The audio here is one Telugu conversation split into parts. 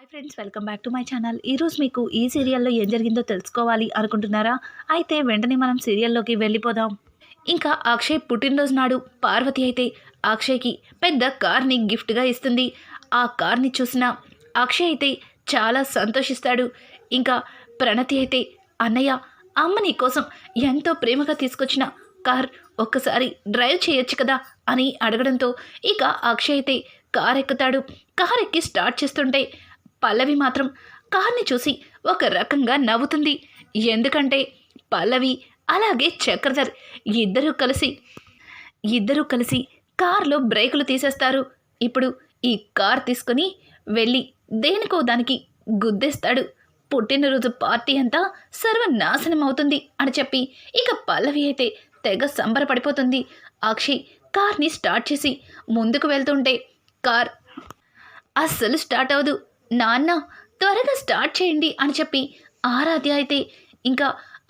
Hi friends, welcome back to my channel. ఈరోజు మీకు ఈ సీరియల్లో ఏం జరిగిందో తెలుసుకోవాలి అనుకుంటున్నారా? అయితే వెంటనే మనం సీరియల్లోకి వెళ్ళిపోదాం. ఇంకా అక్షయ్ పుట్టినరోజు నాడు పార్వతి అయితే అక్షయ్కి పెద్ద కార్ని గిఫ్ట్గా ఇస్తుంది. ఆ కార్ని చూసిన అక్షయ్ అయితే చాలా సంతోషిస్తాడు. ఇంకా ప్రణతి అయితే అన్నయ్య, అమ్మ నీ కోసం ఎంతో ప్రేమగా తీసుకొచ్చిన కార్ ఒక్కసారి డ్రైవ్ చేయొచ్చు కదా అని అడగడంతో ఇక అక్షయ్ అయితే కార్ ఎక్కుతాడు. కార్ ఎక్కి స్టార్ట్ చేస్తుంటే పల్లవి మాత్రం కార్ని చూసి ఒక రకంగా నవ్వుతుంది. ఎందుకంటే పల్లవి అలాగే చక్రధర్ ఇద్దరూ కలిసి కార్లో బ్రేకులు తీసేస్తారు. ఇప్పుడు ఈ కార్ తీసుకుని వెళ్ళి దేనికో దానికి గుద్దేస్తాడు. పుట్టినరోజు పార్టీ అంతా సర్వనాశనం అవుతుంది అని చెప్పి ఇక పల్లవి అయితే తెగ సంబరపడిపోతుంది. అక్షయ్ కార్ని స్టార్ట్ చేసి ముందుకు వెళ్తుంటే కార్ అస్సలు స్టార్ట్ అవ్వదు. నాన్న, త్వరగా స్టార్ట్ చేయండి అని చెప్పి ఆరాధ్య అయితే ఇంకా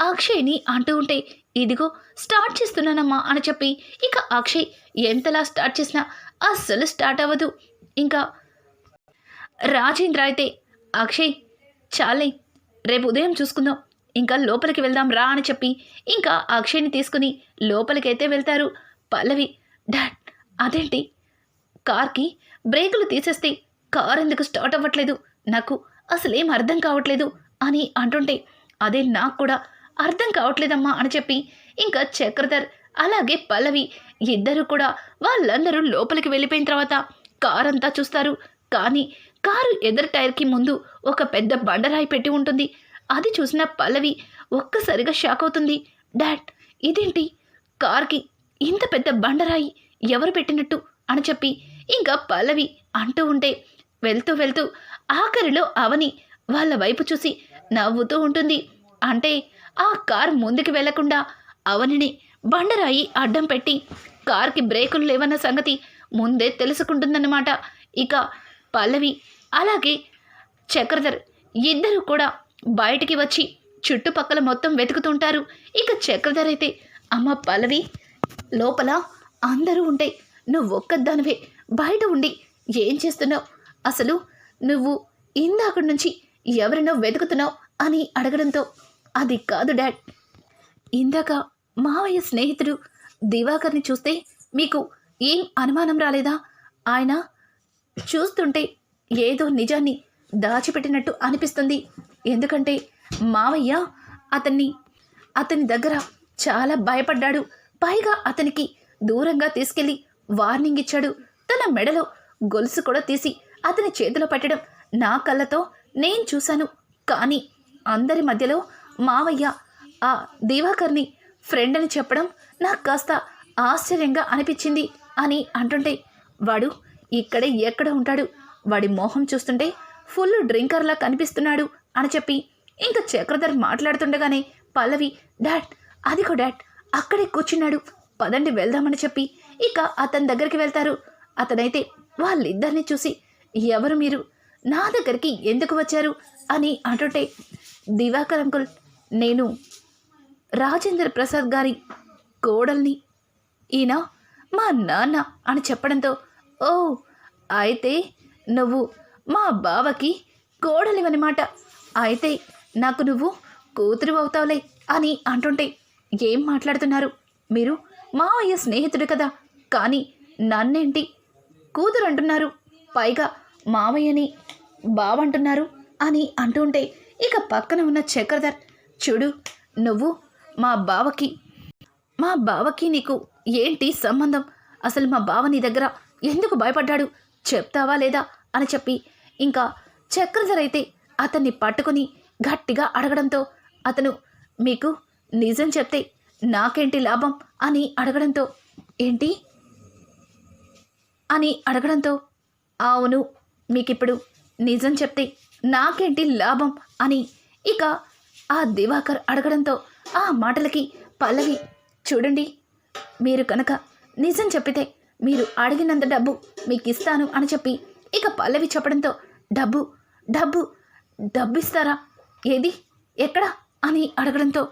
అక్షయ్ని అంటూ ఉంటే ఇదిగో స్టార్ట్ చేస్తున్నానమ్మా అని చెప్పి ఇక అక్షయ్ ఎంతలా స్టార్ట్ చేసినా అస్సలు స్టార్ట్ అవ్వదు. ఇంకా రాజేంద్ర అయితే అక్షయ్ చాలే, రేపు ఉదయం చూసుకుందాం, ఇంకా లోపలికి వెళ్దాం రా అని చెప్పి ఇంకా అక్షయ్ని తీసుకుని లోపలికైతే వెళ్తారు. పల్లవి, డాడ్ అదేంటి కార్కి బ్రేకులు తీసేస్తే కార్ ఎందుకు స్టార్ట్ అవ్వట్లేదు, నాకు అసలేం అర్థం కావట్లేదు అని అంటుంటే అదే నాకు కూడా అర్థం కావట్లేదమ్మా అని చెప్పి ఇంకా చక్రధర్ అలాగే పల్లవి ఇద్దరు కూడా వాళ్ళందరూ లోపలికి వెళ్ళిపోయిన తర్వాత కార్ అంతా చూస్తారు. కానీ కారు ఎదురు టైర్కి ముందు ఒక పెద్ద బండరాయి పెట్టి ఉంటుంది. అది చూసిన పల్లవి ఒక్కసారిగా షాక్ అవుతుంది. డాడ్, ఇదేంటి కార్కి ఇంత పెద్ద బండరాయి ఎవరు పెట్టినట్టు అని చెప్పి ఇంకా పల్లవి అంటూ ఉంటే వెళ్తూ ఆఖరిలో అవని వాళ్ళ వైపు చూసి నవ్వుతూ ఉంటుంది. అంటే ఆ కార్ ముందుకు వెళ్లకుండా అవనిని బండరాయి అడ్డం పెట్టి కార్కి బ్రేకులు లేవన్న సంగతి ముందే తెలుసుకుంటుందన్నమాట. ఇక పల్లవి అలాగే చక్రధర్ ఇద్దరు కూడా బయటికి వచ్చి చుట్టుపక్కల మొత్తం వెతుకుతుంటారు. ఇక చక్రధర్ అయితే అమ్మ పల్లవి, లోపల అందరూ ఉంటే నువ్వు ఒక్కదానివే బయట ఉండి ఏం చేస్తున్నావు, అసలు నువ్వు ఇందాక నుంచి ఎవరినో వెతుకుతున్నావు అని అడగడంతో అది కాదు డాడ్, ఇందాక మావయ్య స్నేహితుడు దివాకర్ని చూస్తే మీకు ఏం అనుమానం రాలేదా? ఆయన చూస్తుంటే ఏదో నిజాన్ని దాచిపెట్టినట్టు అనిపిస్తుంది. ఎందుకంటే మావయ్య అతని దగ్గర చాలా భయపడ్డాడు. పైగా అతనికి దూరంగా తీసుకెళ్ళి వార్నింగ్ ఇచ్చాడు. తన మెడలో గొలుసు కూడా తీసి అతని చేతిలో పెట్టడం నా కళ్ళతో నేను చూశాను. కానీ అందరి మధ్యలో మావయ్య ఆ దివాకర్ని ఫ్రెండ్ అని చెప్పడం నాకు కాస్త ఆశ్చర్యంగా అనిపించింది అని అంటుంటే వాడు ఇక్కడే ఎక్కడ ఉంటాడు, వాడి మోహం చూస్తుంటే ఫుల్ డ్రింకర్లా కనిపిస్తున్నాడు అని చెప్పి ఇంకా చక్రధర్ మాట్లాడుతుండగానే పల్లవి, డాడ్ అదిగో డాడ్ అక్కడే కూర్చున్నాడు, పదండి వెళ్దామని చెప్పి ఇక అతని దగ్గరికి వెళ్తారు. అతనైతే వాళ్ళిద్దరిని చూసి ఎవరు మీరు, నా దగ్గరికి ఎందుకు వచ్చారు అని అంటుంటే దివాకర్ అంకుల్, నేను రాజేంద్ర ప్రసాద్ గారి కోడల్ని, ఈయన మా నాన్న అని చెప్పడంతో ఓ అయితే నువ్వు మా బావకి కోడలివన్నమాట, అయితే నాకు నువ్వు కూతురు అవుతావులే అని అంటుంటే ఏం మాట్లాడుతున్నారు మీరు, మావయ్య స్నేహితుడు కదా, కానీ నన్నేంటి కూతురు అంటున్నారు, పైగా మావయ్యని బావంటున్నారు అని అంటుంటే ఇక పక్కన ఉన్న చక్రధర్, చూడు నువ్వు మా బావకి నీకు ఏంటి సంబంధం, అసలు మా బావ నీ దగ్గర ఎందుకు భయపడ్డాడు చెప్తావా లేదా అని చెప్పి ఇంకా చక్రధర్ అయితే అతన్ని పట్టుకుని గట్టిగా అడగడంతో అతను, మీకు నిజం చెప్తే నాకేంటి లాభం అని అడగడంతో ఏంటి అని అడగడంతో అవును, మీకిప్పుడు నిజం చెప్తే నాకేంటి లాభం అని ఇక ఆ దివాకర్ అడగడంతో ఆ మాటలకి పల్లవి, చూడండి మీరు కనుక నిజం చెప్పితే మీరు అడిగినంత డబ్బు మీకు ఇస్తాను అని చెప్పి ఇక పల్లవి చెప్పడంతో డబ్బు ఇస్తారా, ఏది ఎక్కడా అని అడగడంతో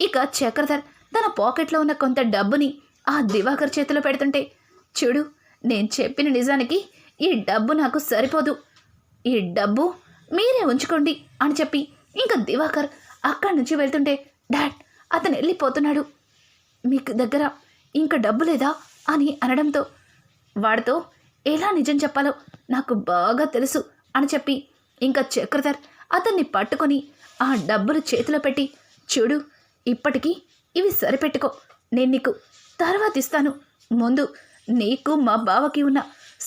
ఇక చక్రధర్ తన పాకెట్లో ఉన్న కొంత డబ్బుని ఆ దివాకర్ చేతిలో పెడుతుంటే, చూడు నేను చెప్పిన నిజానికి ఈ డబ్బు నాకు సరిపోదు, ఈ డబ్బు మీరే ఉంచుకోండి అని చెప్పి ఇంకా దివాకర్ అక్కడి నుంచి వెళ్తుంటే, డాడ్ అతను వెళ్ళిపోతున్నాడు, మీకు దగ్గర ఇంకా డబ్బు లేదా అని అనడంతో, వాడితో ఎలా నిజం చెప్పాలో నాకు బాగా తెలుసు అని చెప్పి ఇంకా చక్రధర్ అతన్ని పట్టుకొని ఆ డబ్బులు చేతిలో పెట్టి, చూడు ఇప్పటికీ ఇవి సరిపెట్టుకో, నేను నీకు తర్వాత ఇస్తాను, ముందు నీకు మా బావకి ఉన్న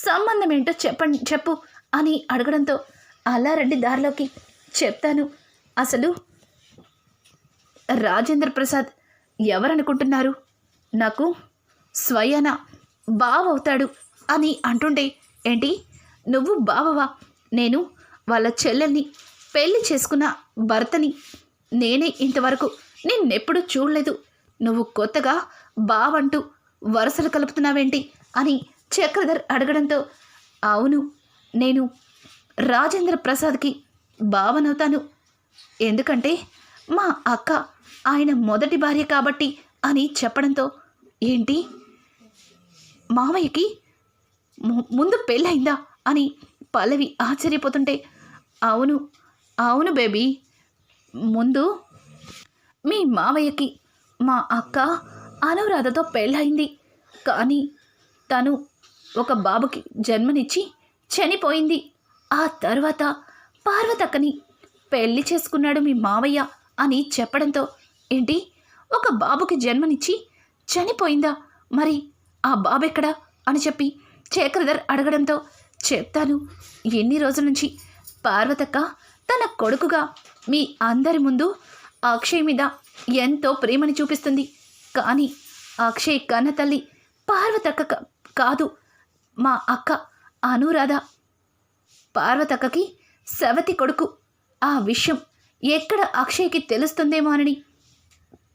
సంబంధం ఏంటో చెప్పు అని అడగడంతో, అలా రండి దారిలోకి చెప్తాను, అసలు రాజేంద్ర ప్రసాద్ ఎవరనుకుంటున్నారు, నాకు స్వయాన బావవుతాడు అని అంటుంటే, ఏంటి నువ్వు బావవా, నేను వాళ్ళ చెల్లెల్ని పెళ్లి చేసుకున్న భర్తని, నేనే ఇంతవరకు నిన్నెప్పుడు చూడలేదు, నువ్వు కొత్తగా బావంటూ వరుసలు కలుపుతున్నావేంటి అని చక్రధర్ అడగడంతో, అవును నేను రాజేంద్ర ప్రసాద్కి బావనవుతాను, ఎందుకంటే మా అక్క ఆయన మొదటి భార్య కాబట్టి అని చెప్పడంతో, ఏంటి మామయ్యకి ముందు పెళ్ళయిందా అని పల్లవి ఆశ్చర్యపోతుంటే, అవును అవును బేబీ, ముందు మీ మావయ్యకి మా అక్క అనురాధతో పెళ్ళయింది, కానీ తను ఒక బాబుకి జన్మనిచ్చి చనిపోయింది, ఆ తర్వాత పార్వతక్కని పెళ్లి చేసుకున్నాడు మీ మావయ్య అని చెప్పడంతో, ఏంటి ఒక బాబుకి జన్మనిచ్చి చనిపోయిందా, మరి ఆ బాబెక్కడా అని చెప్పి చక్రధర్ అడగడంతో, చెప్తాను, ఎన్ని రోజుల నుంచి పార్వతక్క తన కొడుకుగా మీ అందరి ముందు అక్షయ్ మీద ఎంతో ప్రేమని చూపిస్తుంది, కానీ అక్షయ్ కన్న తల్లి పార్వతక్క కాదు, మా అక్క అనురాధ, పార్వతక్కకి సవతి కొడుకు, ఆ విషయం ఎక్కడ అక్షయ్కి తెలుస్తుందేమోనని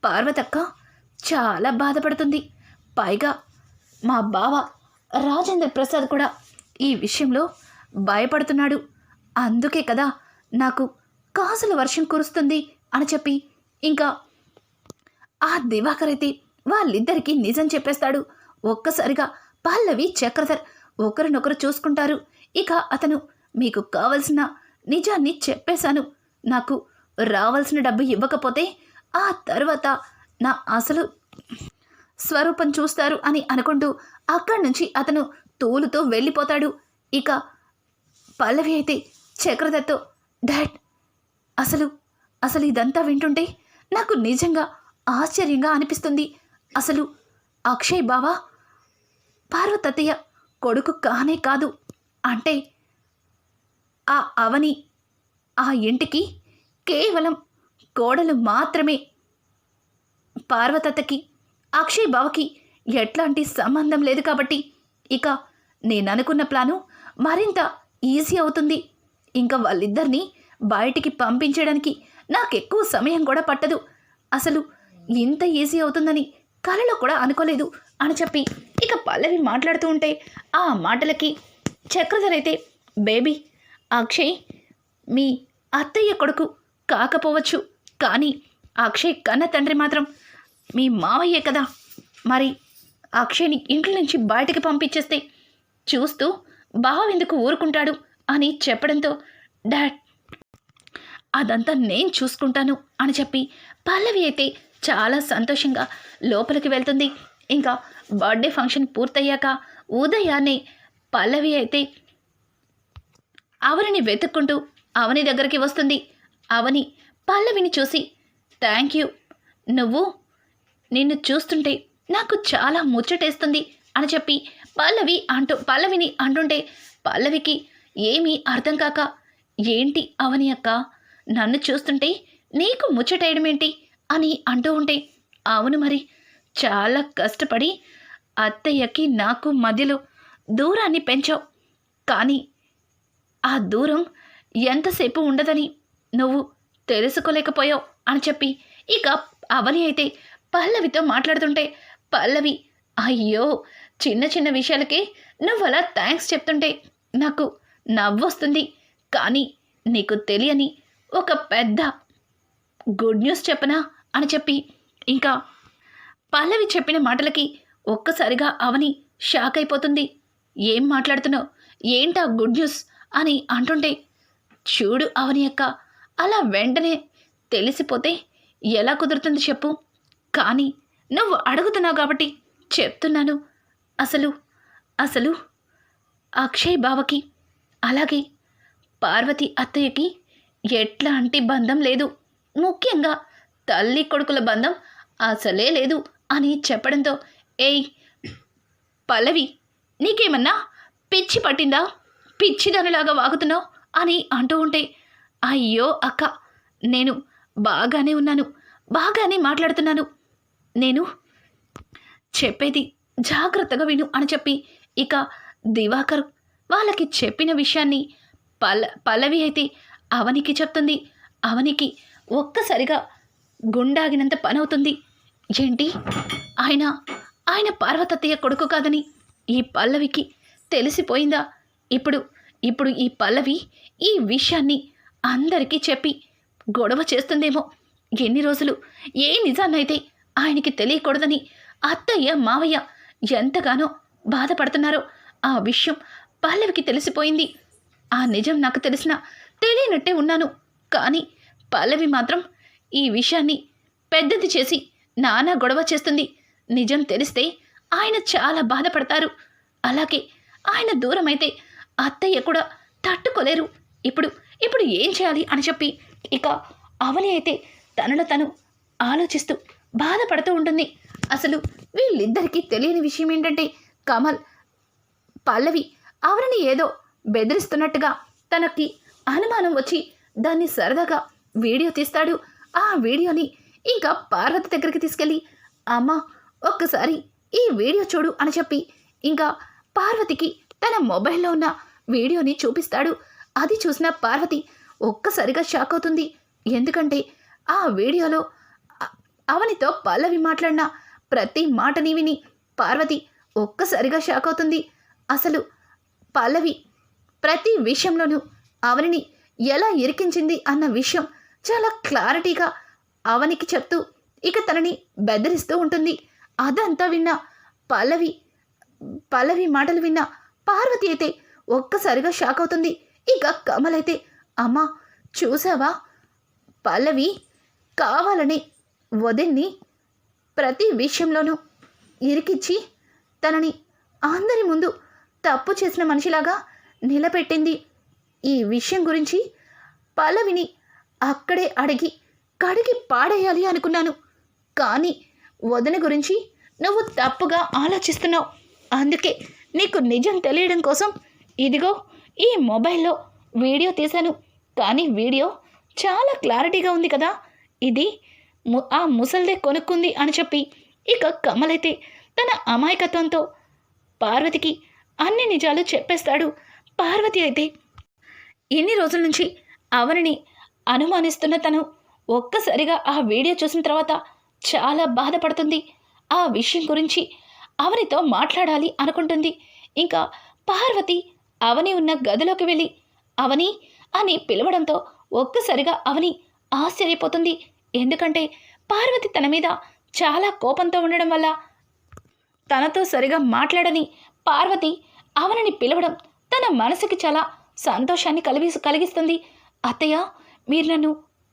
పార్వతక్క చాలా బాధపడుతుంది, పైగా మా బావ రాజేంద్ర ప్రసాద్ కూడా ఈ విషయంలో భయపడుతున్నాడు, అందుకే కదా నాకు కాసుల వర్షం కురుస్తుంది అని చెప్పి ఇంకా ఆ దివాకర్ అయితే వాళ్ళిద్దరికీ నిజం చెప్పేస్తాడు. ఒక్కసారిగా పల్లవి చక్రధర్ ఒకరినొకరు చూసుకుంటారు. ఇక అతను, మీకు కావలసిన నిజాన్ని చెప్పేశాను, నాకు రావాల్సిన డబ్బు ఇవ్వకపోతే ఆ తర్వాత నా అసలు స్వరూపం చూస్తారు అని అనుకుంటూ అక్కడి నుంచి అతను తూలుతో వెళ్ళిపోతాడు. ఇక పల్లవి అయితే చక్రధర్తో, డాడ్ అసలు ఇదంతా వింటుంటే నాకు నిజంగా ఆశ్చర్యంగా అనిపిస్తుంది, అసలు అక్షయ్ బావా పార్వతత్తయ్య కొడుకు కానే కాదు, అంటే ఆ అవని ఆ ఇంటికి కేవలం కోడలు మాత్రమే, పార్వతత్తకి అక్షయ్ బావకి ఎట్లాంటి సంబంధం లేదు కాబట్టి ఇక నేననుకున్న ప్లాను మరింత ఈజీ అవుతుంది, ఇంకా వాళ్ళిద్దరినీ బయటికి పంపించడానికి నాకెక్కువ సమయం కూడా పట్టదు, అసలు ఇంత ఈజీ అవుతుందని కలలో కూడా అనుకోలేదు అని చెప్పి ఇక పల్లవి మాట్లాడుతూ ఉంటే ఆ మాటలకి చక్రధర్ అయితే, బేబీ అక్షయ్ మీ అత్తయ్య కొడుకు కాకపోవచ్చు, కానీ అక్షయ్ కన్న తండ్రి మాత్రం మీ మావయ్యే కదా, మరి అక్షయ్ని ఇంట్లో నుంచి బయటికి పంపించేస్తే చూస్తూ బావెందుకు ఊరుకుంటాడు అని చెప్పడంతో, డాడ్ అదంతా నేను చూసుకుంటాను అని చెప్పి పల్లవి అయితే చాలా సంతోషంగా లోపలికి వెళ్తుంది. ఇంకా బర్త్డే ఫంక్షన్ పూర్తయ్యాక ఉదయాన్నే పల్లవి అయితే అవనిని వెతుక్కుంటూ అవని దగ్గరికి వస్తుంది. అవని పల్లవిని చూసి, థ్యాంక్ యూ, నిన్ను చూస్తుంటే నాకు చాలా ముచ్చటేస్తుంది అని చెప్పి పల్లవిని అంటుంటే పల్లవికి ఏమీ అర్థం కాక, ఏంటి అవని అక్క, నన్ను చూస్తుంటే నీకు ముచ్చటేయడమేంటి అని అంటూ ఉంటే, అవును మరి, చాలా కష్టపడి అత్తయ్యకి నాకు మధ్యలో దూరాన్ని పెంచావు, కానీ ఆ దూరం ఎంతసేపు ఉండదని నువ్వు తెలుసుకోలేకపోయావు అని చెప్పి ఇక అవని అయితే పల్లవితో మాట్లాడుతుంటే, పల్లవి, అయ్యో చిన్న చిన్న విషయాలకే నువ్వు అలా థ్యాంక్స్ చెప్తుంటే నాకు నవ్వొస్తుంది, కానీ నీకు తెలియని ఒక పెద్ద గుడ్ న్యూస్ చెప్పనా అని చెప్పి ఇంకా పల్లవి చెప్పిన మాటలకి ఒక్కసారిగా అవని షాక్ అయిపోతుంది. ఏం మాట్లాడుతున్నావు, ఏంటా గుడ్ న్యూస్ అని అంటుంటే, చూడు అవని అక్క, అలా వెంటనే తెలిసిపోతే ఎలా కుదురుతుంది చెప్పు. కానీ నువ్వు అడుగుతున్నావు కాబట్టి చెప్తున్నాను. అసలు అసలు అక్షయ్ బావకి అలాగే పార్వతి అత్తయ్యకి ఎట్లాంటి బంధం లేదు. ముఖ్యంగా తల్లి కొడుకుల బంధం అసలే లేదు అని చెప్పడంతో, ఏయ్ పల్లవి, నీకేమన్నా పిచ్చి పట్టిందా? పిచ్చిదానిలాగా వాగుతున్నావు అని అంటూ ఉంటే, అయ్యో అక్క, నేను బాగానే ఉన్నాను, బాగానే మాట్లాడుతున్నాను, నేను చెప్పేది జాగ్రత్తగా విను అని చెప్పి ఇక దివాకర్ వాళ్ళకి చెప్పిన విషయాన్ని పల్లవి అయితే అవనికి చెప్తుంది. అవనికి ఒక్కసారిగా గుండాగినంత పని అవుతుంది. ఏంటి, ఆయన పార్వతత్తయ్య కొడుకు కాదని ఈ పల్లవికి తెలిసిపోయిందా? ఇప్పుడు ఈ పల్లవి ఈ విషయాన్ని అందరికీ చెప్పి గొడవ చేస్తుందేమో. ఎన్ని రోజులు ఏ నిజాన్నైతే ఆయనకి తెలియకూడదని అత్తయ్య మావయ్య ఎంతగానో బాధపడుతున్నారో ఆ విషయం పల్లవికి తెలిసిపోయింది. ఆ నిజం నాకు తెలియనట్టే ఉన్నాను. కానీ పల్లవి మాత్రం ఈ విషయాన్ని పెద్దది చేసి నానా గొడవ చేస్తుంది. నిజం తెలిస్తే ఆయన చాలా బాధపడతారు. అలాగే ఆయన దూరమైతే అత్తయ్య కూడా తట్టుకోలేరు. ఇప్పుడు ఏం చేయాలి అని చెప్పి ఇక అవని అయితే తనలో తను ఆలోచిస్తూ బాధపడుతూ ఉంటుంది. అసలు వీళ్ళిద్దరికీ తెలియని విషయం ఏంటంటే, కమల్ పల్లవి అవరిని ఏదో బెదిరిస్తున్నట్టుగా తనకి అనుమానం వచ్చి దాన్ని సరదాగా వీడియో తీస్తాడు. ఆ వీడియోని ఇంకా పార్వతి దగ్గరికి తీసుకెళ్ళి, అమ్మ ఒక్కసారి ఈ వీడియో చూడు అని చెప్పి ఇంకా పార్వతికి తన మొబైల్లో ఉన్న వీడియోని చూపిస్తాడు. అది చూసిన పార్వతి ఒక్కసారిగా షాక్ అవుతుంది. ఎందుకంటే ఆ వీడియోలో అవనితో పల్లవి మాట్లాడిన ప్రతి మాటని విని పార్వతి ఒక్కసారిగా షాక్ అవుతుంది. అసలు పల్లవి ప్రతి విషయంలోనూ అవనిని ఎలా ఇరికించింది అన్న విషయం చాలా క్లారిటీగా అవనికి చెప్తూ ఇక తనని బెదిరిస్తూ ఉంటుంది. అదంతా విన్న పల్లవి మాటలు విన్న పార్వతి అయితే ఒక్కసారిగా షాక్ అవుతుంది. ఇక కమల్ అయితే, అమ్మా చూసావా, పల్లవి కావాలని వదిన్ని ప్రతి విషయంలోనూ ఇరికిచ్చి తనని అందరి ముందు తప్పు చేసిన మనిషిలాగా నిలబెట్టింది. ఈ విషయం గురించి పల్లవిని అక్కడే అడిగి కడిగి పాడేయాలి అనుకున్నాను. కానీ వదిన గురించి నువ్వు తప్పుగా ఆలోచిస్తున్నావు. అందుకే నీకు నిజం తెలియడం కోసం ఇదిగో ఈ మొబైల్లో వీడియో తీశాను. కానీ వీడియో చాలా క్లారిటీగా ఉంది కదా, ఇది ఆ ముసల్దే కొనుక్కుంది అని చెప్పి ఇక కమల్ అయితే తన అమాయకత్వంతో పార్వతికి అన్ని నిజాలు చెప్పేస్తాడు. పార్వతి అయితే ఇన్ని రోజుల నుంచి అవనిని అనుమానిస్తున్న తను ఒక్కసారిగా ఆ వీడియో చూసిన తర్వాత చాలా బాధపడుతుంది. ఆ విషయం గురించి అవనితో మాట్లాడాలి అనుకుంటుంది. ఇంకా పార్వతి అవని ఉన్న గదిలోకి వెళ్ళి అవని అని పిలవడంతో ఒక్కసారిగా అవని ఆశ్చర్యపోతుంది. ఎందుకంటే పార్వతి తన మీద చాలా కోపంతో ఉండడం వల్ల తనతో సరిగా మాట్లాడని పార్వతి అవనిని పిలవడం తన మనసుకి చాలా సంతోషాన్ని కలిగిస్తుంది. అత్తయ్య, మీరు నన్ను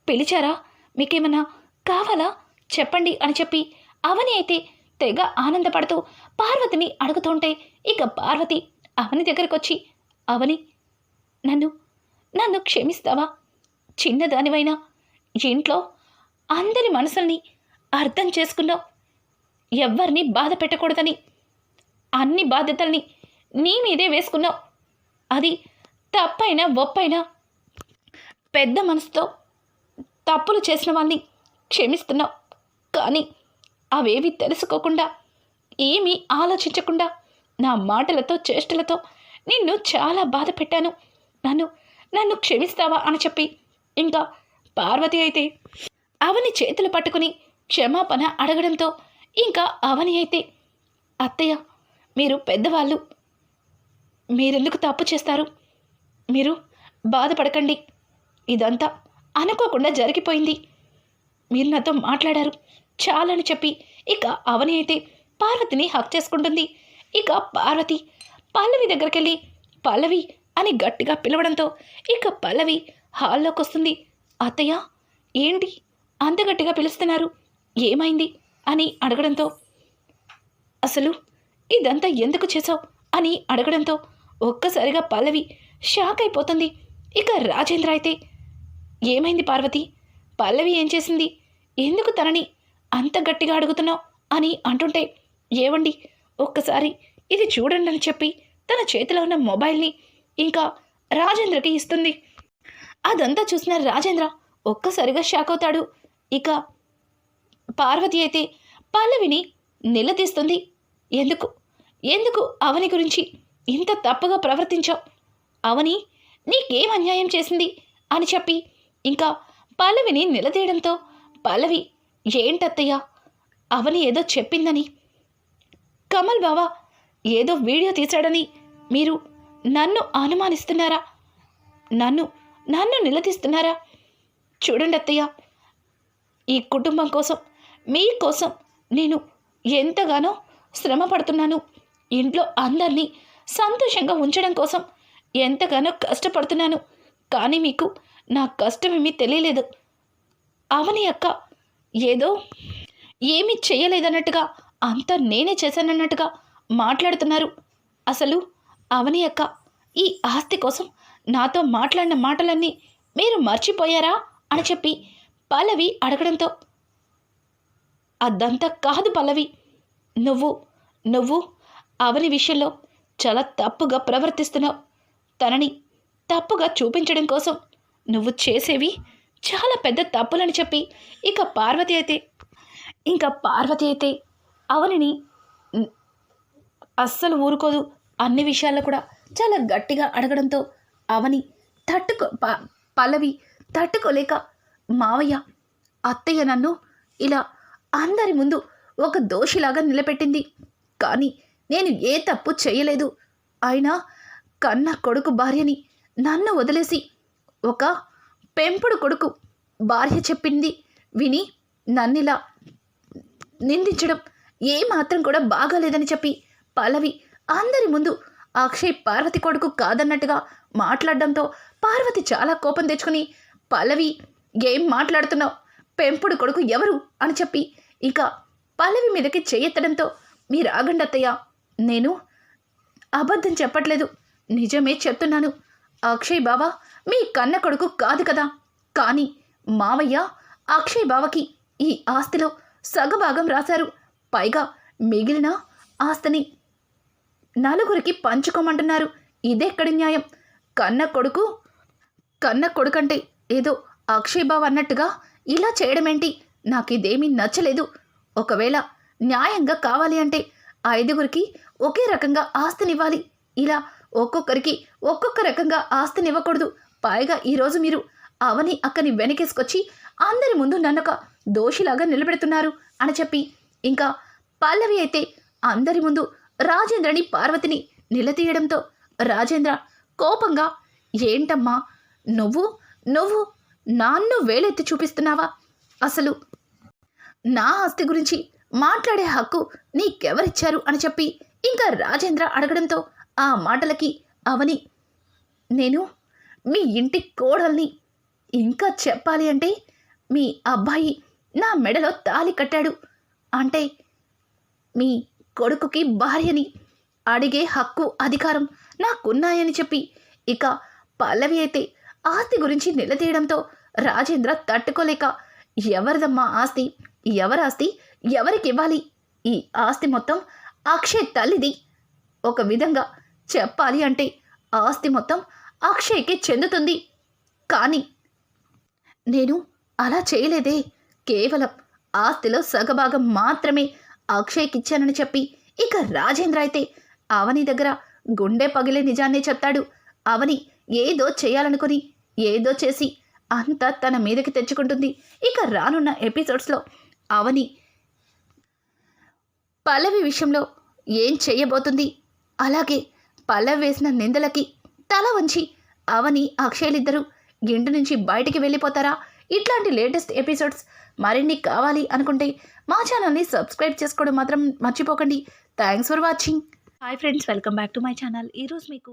పిలిచారా? మీకేమన్నా కావాలా చెప్పండి అని చెప్పి అవని అయితే తెగ ఆనందపడుతూ పార్వతిని అడుగుతుంటే ఇక పార్వతి అవని దగ్గరకు వచ్చి, అవని, నన్ను క్షమిస్తావా? చిన్నదానివైనా ఇంట్లో అందరి మనసుల్ని అర్థం చేసుకున్నావు. ఎవ్వరిని బాధ పెట్టకూడదని అన్ని బాధ్యతల్ని నీ మీదే వేసుకున్నావు. అది తప్పైనా ఒప్పైనా పెద్ద మనసుతో తప్పులు చేసిన వాళ్ళని క్షమిస్తున్నావు. కానీ అవేవి తెలుసుకోకుండా, ఏమీ ఆలోచించకుండా నా మాటలతో చేష్టలతో నిన్ను చాలా బాధ పెట్టాను. నన్ను క్షమిస్తావా అని చెప్పి ఇంకా పార్వతి అయితే అవని చేతులు పట్టుకుని క్షమాపణ అడగడంతో ఇంకా అవని అయితే, అత్తయ్య, మీరు పెద్దవాళ్ళు, మీరెందుకు తప్పు చేస్తారు? మీరు బాధపడకండి. ఇదంతా అనుకోకుండా జరిగిపోయింది. మీరు నాతో మాట్లాడారు చాలని చెప్పి ఇక అవని అయితే పార్వతిని హక్ చేసుకుంటుంది. ఇక పార్వతి పల్లవి దగ్గరికి వెళ్ళి పల్లవి అని గట్టిగా పిలవడంతో ఇక పల్లవి హాల్లోకి వస్తుంది. అత్తయ్య, ఏంటి అంత గట్టిగా పిలుస్తున్నారు, ఏమైంది అని అడగడంతో, అసలు ఇదంతా ఎందుకు చేసావు అని అడగడంతో ఒక్కసారిగా పల్లవి షాక్ అయిపోతుంది. ఇక రాజేంద్ర అయితే, ఏమైంది పార్వతి, పల్లవి ఏం చేసింది, ఎందుకు తనని అంత గట్టిగా అడుగుతున్నావు అని అంటుంటే, ఏవండి ఒక్కసారి ఇది చూడండి అని చెప్పి తన చేతిలో ఉన్న మొబైల్ని ఇంకా రాజేంద్రకి ఇస్తుంది. అదంతా చూసిన రాజేంద్ర ఒక్కసారిగా షాక్ అవుతాడు. ఇక పార్వతి అయితే పల్లవిని నిలదీస్తుంది. ఎందుకు ఎందుకు అవని గురించి ఇంత తప్పుగా ప్రవర్తించావు, అవని నీకేం అన్యాయం చేసింది అని చెప్పి ఇంకా పల్లవిని నిలదీయడంతో, పల్లవి, ఏంటత్తయ్య, అవని ఏదో చెప్పిందని, కమల్ బావ ఏదో వీడియో తీశాడని మీరు నన్ను అనుమానిస్తున్నారా, నన్ను నిలదీస్తున్నారా? చూడండి అత్తయ్య, ఈ కుటుంబం కోసం, మీకోసం నేను ఎంతగానో శ్రమ పడుతున్నాను. ఇంట్లో అందరినీ సంతోషంగా ఉంచడం కోసం ఎంతగానో కష్టపడుతున్నాను. కానీ మీకు నా కష్టమేమీ తెలియలేదు. అవని అక్క ఏదో ఏమీ చేయలేదన్నట్టుగా, అంతా నేనే చేశానన్నట్టుగా మాట్లాడుతున్నారు. అసలు అవని అక్క ఈ ఆస్తి కోసం నాతో మాట్లాడిన మాటలన్నీ మీరు మర్చిపోయారా అని చెప్పి పల్లవి అడగడంతో, అదంతా కాదు పల్లవి, నువ్వు అవని విషయంలో చాలా తప్పుగా ప్రవర్తిస్తున్నావు. తనని తప్పుగా చూపించడం కోసం నువ్వు చేసేవి చాలా పెద్ద తప్పులని చెప్పి ఇక పార్వతి అయితే అవనిని అస్సలు ఊరుకోదు. అన్ని విషయాల్లో కూడా చాలా గట్టిగా అడగడంతో అవని పల్లవి తట్టుకోలేక, మావయ్య, అత్తయ్య నన్ను ఇలా అందరి ముందు ఒక దోషిలాగా నిలబెట్టింది. కానీ నేను ఏ తప్పు చేయలేదు. అయినా కన్న కొడుకు భార్యని నన్ను వదిలేసి ఒక పెంపుడు కొడుకు భార్య చెప్పింది విని నన్నిలా నిందించడం ఏమాత్రం కూడా బాగాలేదని చెప్పి పల్లవి అందరి ముందు అక్షయ్ పార్వతి కొడుకు కాదన్నట్టుగా మాట్లాడడంతో పార్వతి చాలా కోపం తెచ్చుకుని, పల్లవి, ఏం మాట్లాడుతున్నావు, పెంపుడు కొడుకు ఎవరు అని చెప్పి ఇక పల్లవి మీదకి చెయ్యెత్తడంతో, మీరు ఆగండి అత్తయ్య, నేను అబద్ధం చెప్పట్లేదు, నిజమే చెప్తున్నాను. అక్షయ్ బావ మీ కన్న కొడుకు కాదు కదా. కానీ మావయ్య అక్షయ్ బావకి ఈ ఆస్తిలో సగభాగం రాశారు. పైగా మిగిలిన ఆస్తిని నలుగురికి పంచుకోమంటున్నారు. ఇదెక్కడి న్యాయం? కన్న కొడుకంటే ఏదో అక్షయ్ బావ అన్నట్టుగా ఇలా చేయడమేంటి? నాకిదేమీ నచ్చలేదు. ఒకవేళ న్యాయంగా కావాలి అంటే 5గురికి ఒకే రకంగా ఆస్తినివ్వాలి. ఇలా ఒక్కొక్కరికి ఒక్కొక్క రకంగా ఆస్తినివ్వకూడదు. పైగా ఈరోజు మీరు అవని అక్కని వెనకేసుకొచ్చి అందరి ముందు నన్నొక దోషిలాగా నిలబెడుతున్నారు అని చెప్పి ఇంకా పల్లవి అయితే అందరి ముందు రాజేంద్రని పార్వతిని నిలదీయడంతో, రాజేంద్ర కోపంగా, ఏంటమ్మా నువ్వు నాన్ను వేలెత్తి చూపిస్తున్నావా? అసలు నా ఆస్తి గురించి మాట్లాడే హక్కు నీకెవరిచ్చారు అని చెప్పి ఇంకా రాజేంద్ర అడగడంతో, ఆ మాటలకి అవని, నేను మీ ఇంటి కోడల్ని, ఇంకా చెప్పాలి అంటే మీ అబ్బాయి నా మెడలో తాళి కట్టాడు అంటే మీ కొడుకుకి భార్యని అడిగే హక్కు అధికారం నాకున్నాయని చెప్పి ఇక పల్లవి అయితే ఆస్తి గురించి నిలదీయడంతో రాజేంద్ర తట్టుకోలేక, ఎవరిదమ్మా ఆస్తి, ఎవరాస్తి ఎవరికి ఇవ్వాలి? ఈ ఆస్తి మొత్తం అక్షయ్ తల్లిది. ఒక విధంగా చెప్పాలి అంటే ఆస్తి మొత్తం అక్షయ్కి చెందుతుంది. కానీ నేను అలా చేయలేదే, కేవలం ఆస్తిలో సగభాగం మాత్రమే అక్షయ్కి ఇచ్చానని చెప్పి ఇక రాజేంద్ర అయితే అవని దగ్గర గుండె పగిలే నిజాన్నే చెప్తాడు. అవని ఏదో చేయాలనుకుని ఏదో చేసి అంతా తన మీదకి తెచ్చుకుంటుంది. ఇక రానున్న ఎపిసోడ్స్లో అవని పల్లవి విషయంలో ఏం చెయ్యబోతుంది, అలాగే పల్లవి వేసిన నిందలకి తల వంచి అవని అక్షయ్లిద్దరూ ఇంటి నుంచి బయటికి వెళ్ళిపోతారా? ఇట్లాంటి లేటెస్ట్ ఎపిసోడ్స్ మరిన్ని కావాలి అనుకుంటే మా ఛానల్ని సబ్స్క్రైబ్ చేసుకోవడం మాత్రం మర్చిపోకండి. Thanks for watching. Hi friends, welcome back to my channel. ఈరోజు మీకు